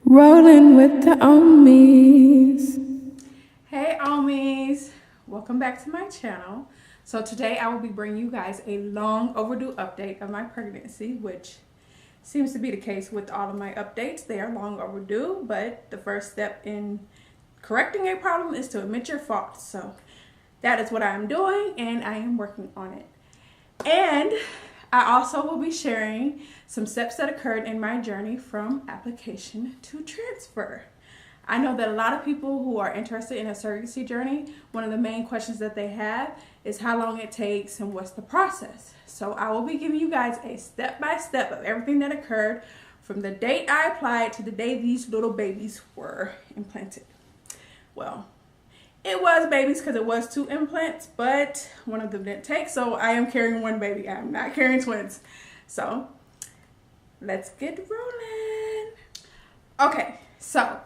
Rolling with the Omies. Hey Omies, welcome back to my channel. So today I will be bringing you guys a long overdue update of my pregnancy, which seems to be the case with all of my updates. They are long overdue, but the first step in correcting a problem is to admit your faults. So that is what I am doing, and I am working on it. And I also will be sharing some steps that occurred in my journey from application to transfer. I know that a lot of people who are interested in a surrogacy journey, one of the main questions that they have is how long it takes and what's the process. So I will be giving you guys a step-by-step of everything that occurred from the date I applied to the day these little babies were implanted. Well, it was babies because it was 2 implants, but one of them didn't take, so I am carrying 1 baby. I am not carrying twins. So let's get rolling. Okay, so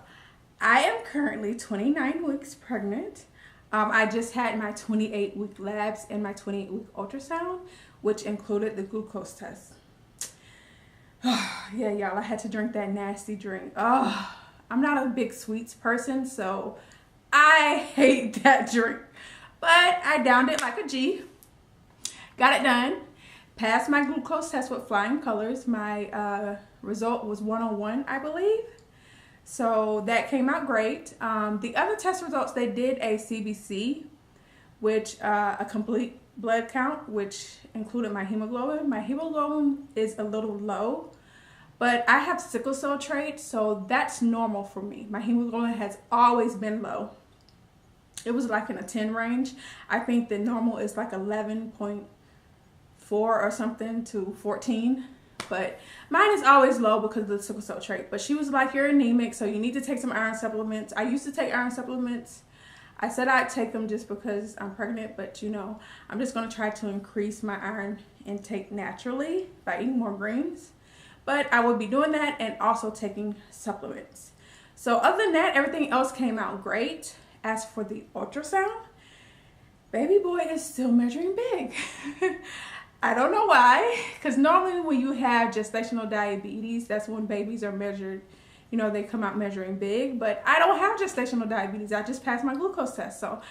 I am currently 29 weeks pregnant. I just had my 28-week labs and my 28-week ultrasound, which included the glucose test. Yeah, y'all, I had to drink that nasty drink. I'm not a big sweets person, so I hate that drink. But I downed it like a G. Got it done. Passed my glucose test with flying colors. My result was 101, I believe. So that came out great. The other test results, they did a CBC, which a complete blood count, which included my hemoglobin. My hemoglobin is a little low, but I have sickle cell trait, so that's normal for me. My hemoglobin has always been low. It was like in a 10 range. I think the normal is like 11.4 or something to 14. But mine is always low because of the sickle cell trait. But she was like, you're anemic, so you need to take some iron supplements. I used to take iron supplements. I said I'd take them just because I'm pregnant, but you know, I'm just going to try to increase my iron intake naturally by eating more greens. But I will be doing that and also taking supplements. So other than that, everything else came out great. As for the ultrasound, baby boy is still measuring big. I don't know why, because normally when you have gestational diabetes, that's when babies are measured, you know, they come out measuring big, but I don't have gestational diabetes. I just passed my glucose test, so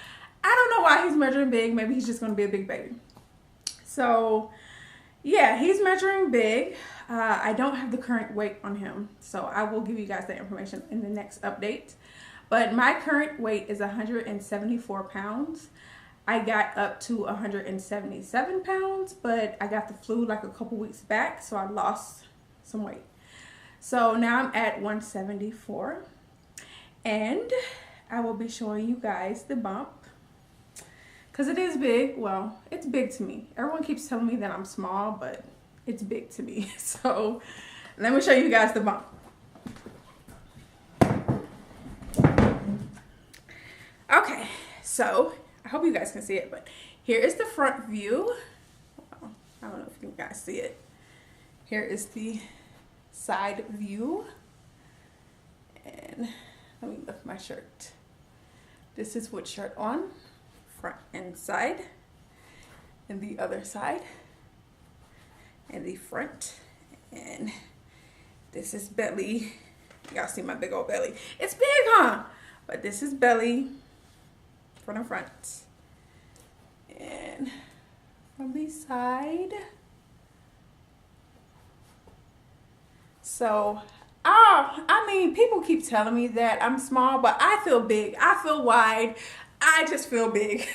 I don't know why he's measuring big. Maybe he's just going to be a big baby. So yeah, he's measuring big. I don't have the current weight on him, so I will give you guys that information in the next update. But my current weight is 174 pounds. I got up to 177 pounds, but I got the flu like a couple weeks back, so I lost some weight. So now I'm at 174, and I will be showing you guys the bump, because it is big. Well, it's big to me. Everyone keeps telling me that I'm small, but it's big to me. So let me show you guys the bump. Okay, so I hope you guys can see it, but here is the front view. Well, I don't know if you guys see it. Here is the side view. And let me lift my shirt. This is with shirt on, front and side, and the other side, and the front. And this is belly. Y'all see my big old belly. It's big, huh? But this is belly. Front and front, and from the side. So I mean, people keep telling me that I'm small, but I feel big. I feel wide. I just feel big.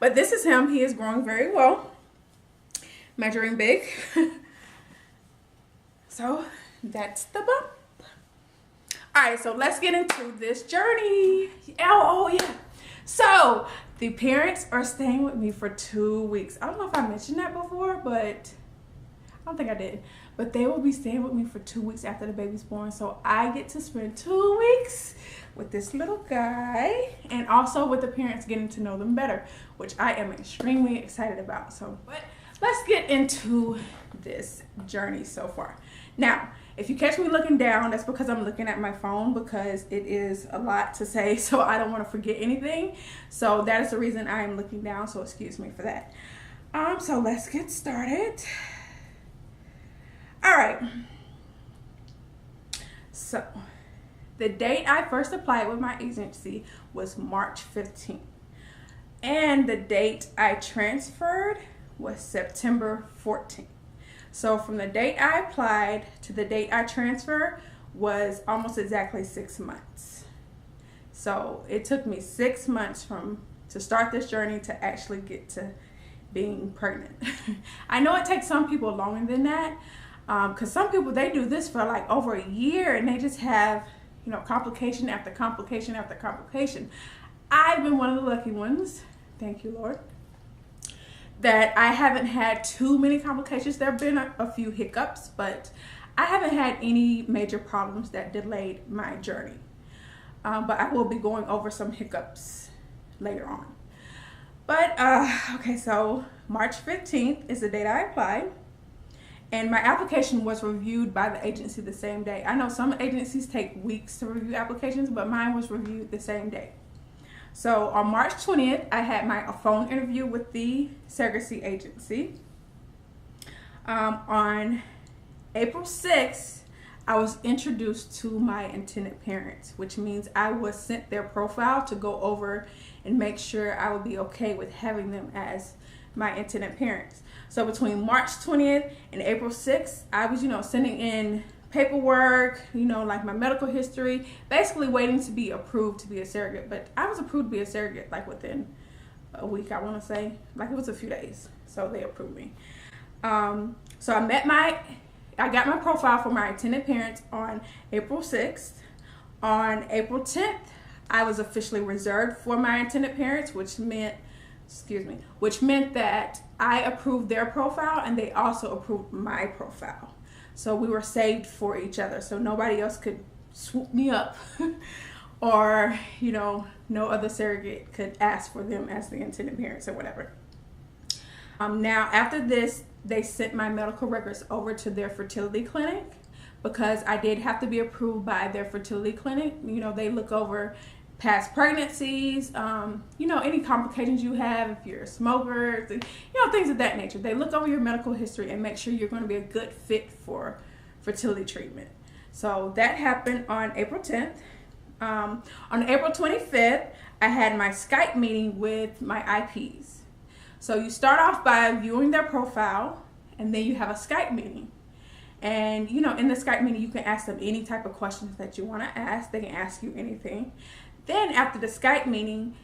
But this is him. He is growing very well, measuring big. So that's the bump. All right, so let's get into this journey. Oh yeah. So the parents are staying with me for 2 weeks. I don't know if I mentioned that before, but I don't think I did. But they will be staying with me for 2 weeks after the baby's born. So I get to spend 2 weeks with this little guy, and also with the parents, getting to know them better, which I am extremely excited about. So, but let's get into this journey so far. Now, if you catch me looking down, that's because I'm looking at my phone, because it is a lot to say, so I don't want to forget anything. So that is the reason I am looking down, so excuse me for that. So let's get started. All right. So The date I first applied with my agency was March 15th. And the date I transferred was September 14th. So from the date I applied to the date I transferred was almost exactly 6 months. So it took me 6 months to start this journey to actually get to being pregnant. I know it takes some people longer than that, because some people, they do this for like over a year and they just have, you know, complication after complication after complication. I've been one of the lucky ones, thank you Lord, that I haven't had too many complications. There have been a few hiccups, but I haven't had any major problems that delayed my journey. But I will be going over some hiccups later on. But okay, so March 15th is the date I applied, and my application was reviewed by the agency the same day. I know some agencies take weeks to review applications, but mine was reviewed the same day. So on March 20th, I had my phone interview with the surrogacy agency. On April 6th, I was introduced to my intended parents, which means I was sent their profile to go over and make sure I would be okay with having them as my intended parents. So between March 20th and April 6th, I was, sending in paperwork, like my medical history, basically waiting to be approved to be a surrogate. But I was approved to be a surrogate like within a week, I want to say. Like it was a few days, so they approved me. So I got my profile for my intended parents on April 6th. On April 10th, I was officially reserved for my intended parents, which meant that I approved their profile and they also approved my profile. So we were saved for each other, so nobody else could swoop me up or, no other surrogate could ask for them as the intended parents or whatever. Now, after this, they sent my medical records over to their fertility clinic because I did have to be approved by their fertility clinic. They look over past pregnancies, any complications you have, if you're a smoker, things of that nature. They look over your medical history and make sure you're going to be a good fit for fertility treatment. So that happened on April 10th. On April 25th, I had my Skype meeting with my IPs. So you start off by viewing their profile, and then you have a Skype meeting. And, in the Skype meeting, you can ask them any type of questions that you want to ask. They can ask you anything. Then after the Skype meeting,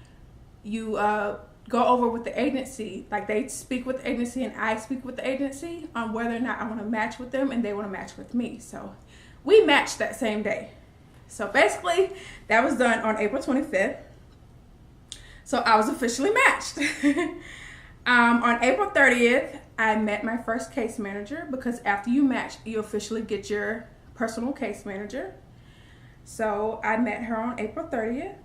you go over with the agency. Like they speak with the agency and I speak with the agency on whether or not I want to match with them and they want to match with me. So we matched that same day. So basically, that was done on April 25th. So I was officially matched. On April 30th, I met my first case manager because after you match, you officially get your personal case manager. So I met her on April 30th.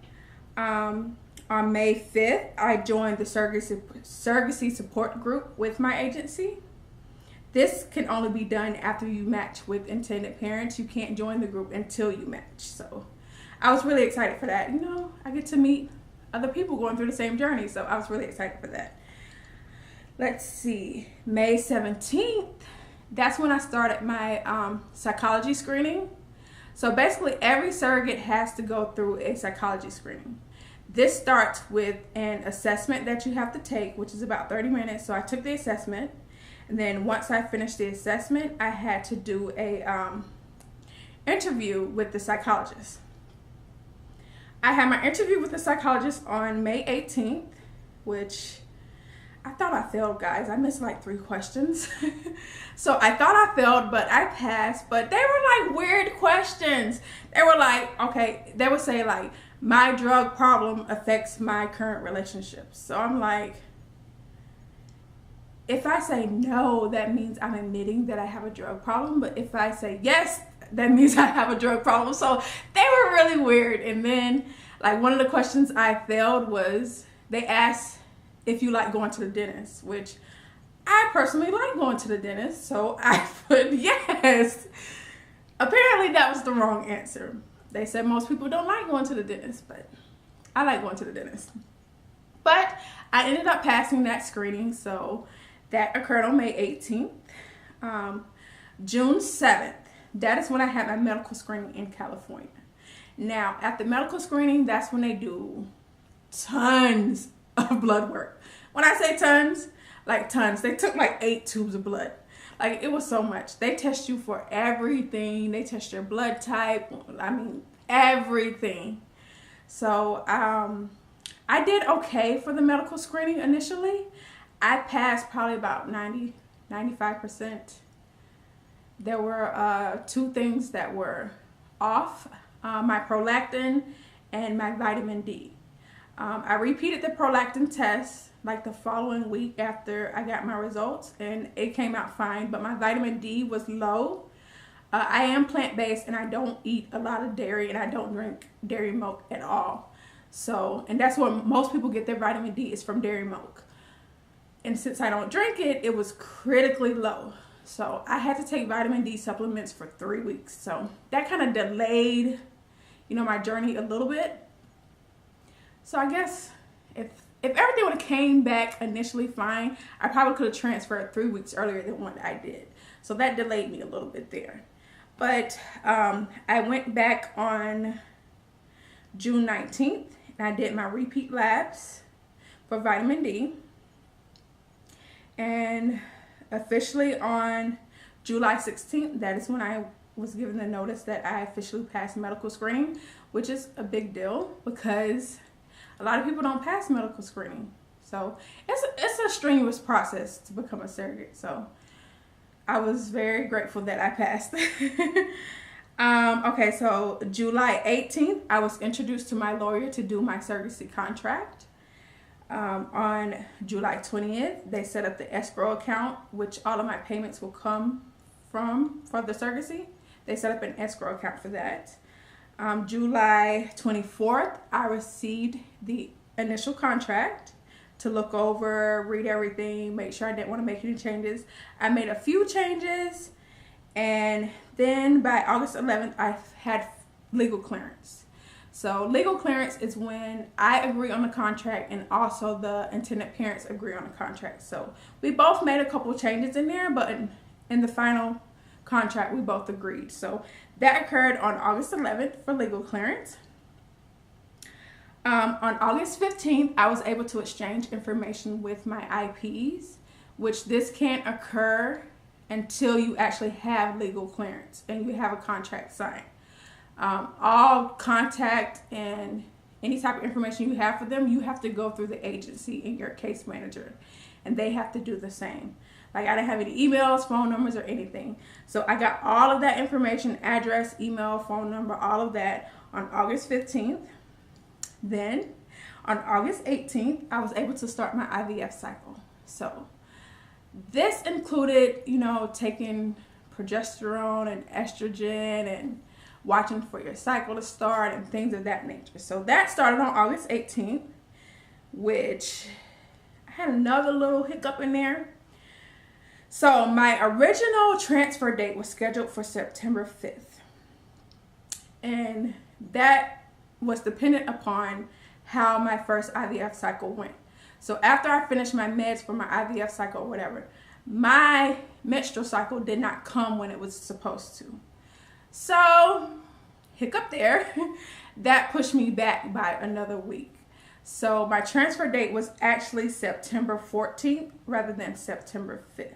On May 5th, I joined the surrogacy support group with my agency. This can only be done after you match with intended parents. You can't join the group until you match. So I was really excited for that. I get to meet other people going through the same journey. So I was really excited for that. Let's see, May 17th, that's when I started my psychology screening. So basically every surrogate has to go through a psychology screening. This starts with an assessment that you have to take, which is about 30 minutes. So I took the assessment, and then once I finished the assessment, I had to do a interview with the psychologist. I had my interview with the psychologist on May 18th, which I thought I failed, guys. I missed like 3 questions. So I thought I failed, but I passed. But they were like weird questions. They were like, okay, they would say like, my drug problem affects my current relationships. So I'm like, if I say no, that means I'm admitting that I have a drug problem. But if I say yes, that means I have a drug problem. So they were really weird. And then like one of the questions I failed was they asked if you like going to the dentist, which I personally like going to the dentist, so I put yes. Apparently that was the wrong answer. They said most people don't like going to the dentist, but I like going to the dentist. But I ended up passing that screening, so that occurred on May 18th. June 7th, that is when I had my medical screening in California. Now, at the medical screening, that's when they do tons of blood work. When I say tons, like tons, they took like 8 tubes of blood. Like, it was so much. They test you for everything. They test your blood type. I mean, everything. So, I did okay for the medical screening initially. I passed probably about 95%. There were 2 things that were off, my prolactin and my vitamin D. I repeated the prolactin test like the following week after I got my results, and it came out fine, but my vitamin D was low. I am plant-based, and I don't eat a lot of dairy, and I don't drink dairy milk at all. So, and that's where most people get their vitamin D, is from dairy milk. And since I don't drink it, it was critically low. So I had to take vitamin D supplements for 3 weeks. So that kind of delayed, my journey a little bit. So I guess if everything would have came back initially fine, I probably could have transferred 3 weeks earlier than what I did. So that delayed me a little bit there. But I went back on June 19th, and I did my repeat labs for vitamin D. And officially on July 16th, that is when I was given the notice that I officially passed medical screening, which is a big deal because a lot of people don't pass medical screening. So it's a strenuous process to become a surrogate. So I was very grateful that I passed. Okay, so July 18th, I was introduced to my lawyer to do my surrogacy contract. On July 20th, they set up the escrow account, which all of my payments will come from for the surrogacy. They set up an escrow account for that. July 24th, I received the initial contract to look over, read everything, make sure I didn't want to make any changes. I made a few changes, and then by August 11th, I had legal clearance. So legal clearance is when I agree on the contract and also the intended parents agree on the contract. So we both made a couple changes in there, but in the final contract, we both agreed. So that occurred on August 11th for legal clearance. On August 15th, I was able to exchange information with my IPs, which this can't occur until you actually have legal clearance and you have a contract signed. All contact and any type of information you have for them, you have to go through the agency and your case manager, and they have to do the same. Like, I didn't have any emails, phone numbers, or anything. So I got all of that information, address, email, phone number, all of that on August 15th. Then on August 18th, I was able to start my IVF cycle. So this included, taking progesterone and estrogen and watching for your cycle to start and things of that nature. So that started on August 18th, which I had another little hiccup in there. So my original transfer date was scheduled for September 5th. And that was dependent upon how my first IVF cycle went. So after I finished my meds for my IVF cycle or whatever, my menstrual cycle did not come when it was supposed to. So, hiccup there. That pushed me back by another week. So my transfer date was actually September 14th rather than September 5th.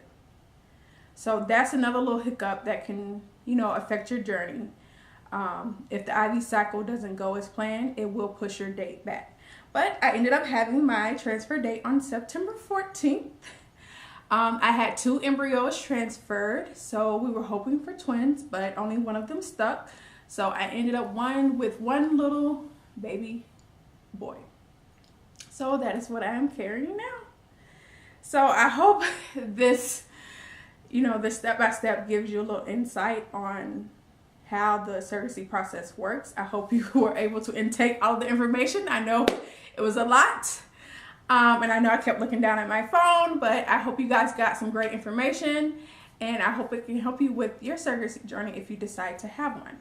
So that's another little hiccup that can, affect your journey. If the IV cycle doesn't go as planned, it will push your date back. But I ended up having my transfer date on September 14th. I had 2 embryos transferred, so we were hoping for twins, but only one of them stuck. So I ended up with one little baby boy. So that is what I am carrying now. So I hope this, this step-by-step gives you a little insight on how the surrogacy process works. I hope you were able to intake all the information. I know it was a lot. And I know I kept looking down at my phone, but I hope you guys got some great information, and I hope it can help you with your surrogacy journey if you decide to have one.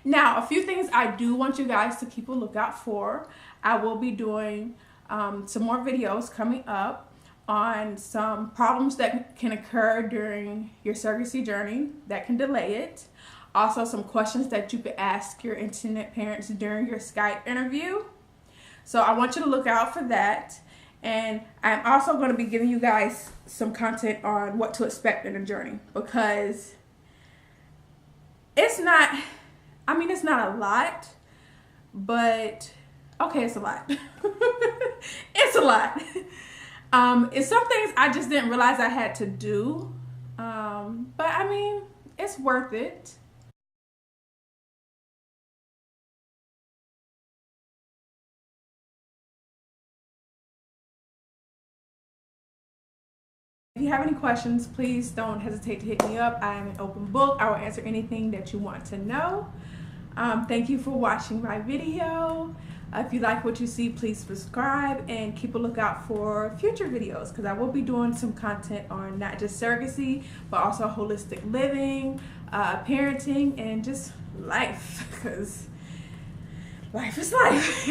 Now, a few things I do want you guys to keep a lookout for. I will be doing some more videos coming up on some problems that can occur during your surrogacy journey that can delay it. Also, some questions that you could ask your intended parents during your Skype interview. So I want you to look out for that. And I'm also going to be giving you guys some content on what to expect in the journey, because it's not, I mean, it's not a lot, but okay, it's a lot. It's a lot. It's some things I just didn't realize I had to do. But I mean, it's worth it. If you have any questions, please don't hesitate to hit me up. I am an open book. I will answer anything that you want to know. Thank you for watching my video. If you like what you see, please subscribe and keep a lookout for future videos, because I will be doing some content on not just surrogacy, but also holistic living, parenting, and just life, because life is life.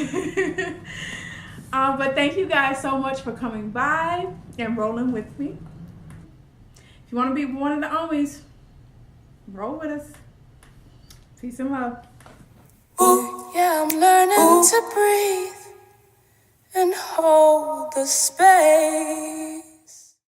But thank you guys so much for coming by and rolling with me. If you want to be one of the homies, roll with us. Peace and love. Ooh, yeah, I'm learning to breathe and hold the space.